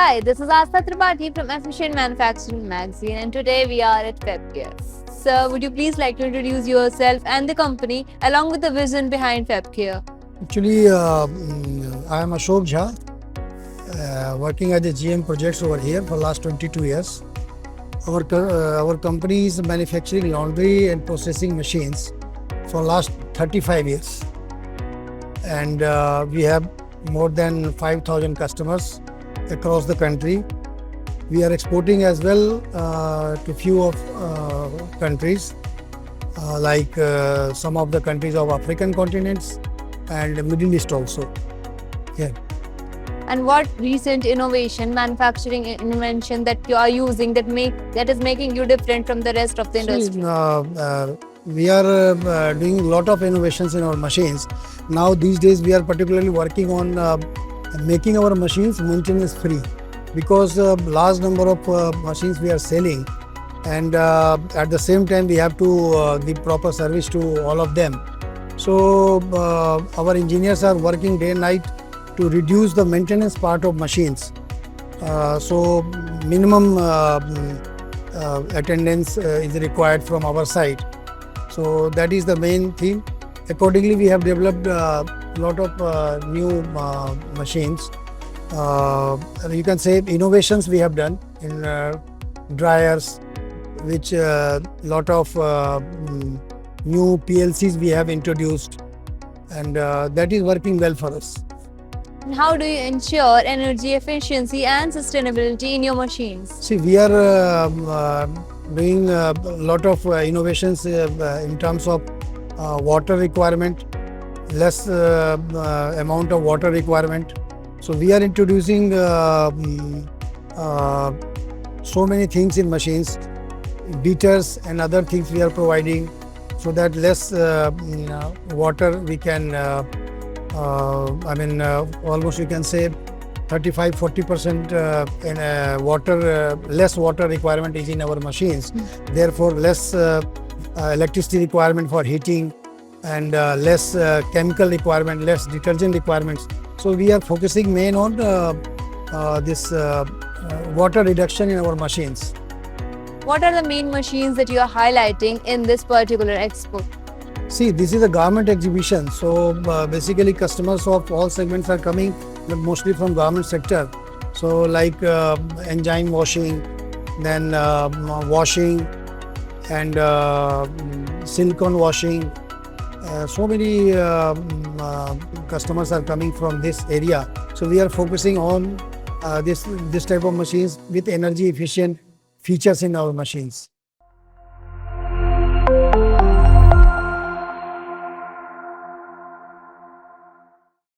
Hi, this is Asta Tripathi from Efficient Manufacturing Magazine, and today we are at Fabcare. Sir, would you please like to introduce yourself and the company along with the vision behind Fabcare? Actually, I am Ashok Jha, working as a GM projects over here for last 22 years. Our company is manufacturing laundry and processing machines for last 35 years. And we have more than 5,000 customers across the country. We are exporting as well to few of countries like some of the countries of African continents and Middle East also. Yeah. And what recent innovation, manufacturing invention that you are using that is making you different from the rest of the industry? We are doing a lot of innovations in our machines. Now these days we are particularly working on making our machines maintenance free, because large number of machines we are selling, and at the same time we have to give proper service to all of them. So our engineers are working day and night to reduce the maintenance part of machines. So minimum attendance is required from our side. So that is the main thing. Accordingly, we have developed a lot of new machines. You can say innovations we have done in dryers, which lot of new PLCs we have introduced, and that is working well for us. And how do you ensure energy efficiency and sustainability in your machines? See, we are doing a lot of innovations in terms of water requirement, less amount of water requirement. So we are introducing so many things in machines, beaters and other things we are providing, so that less water we can, almost you can say 35-40% in water, less water requirement is in our machines. Therefore, less electricity requirement for heating, and less chemical requirement, less detergent requirements. So we are focusing main on this water reduction in our machines. What are the main machines that you are highlighting in this particular expo? See, this is a garment exhibition, so basically customers of all segments are coming, but mostly from garment sector. So like engine washing, then washing, and silicone washing. So many customers are coming from this area. So we are focusing on this type of machines with energy efficient features in our machines.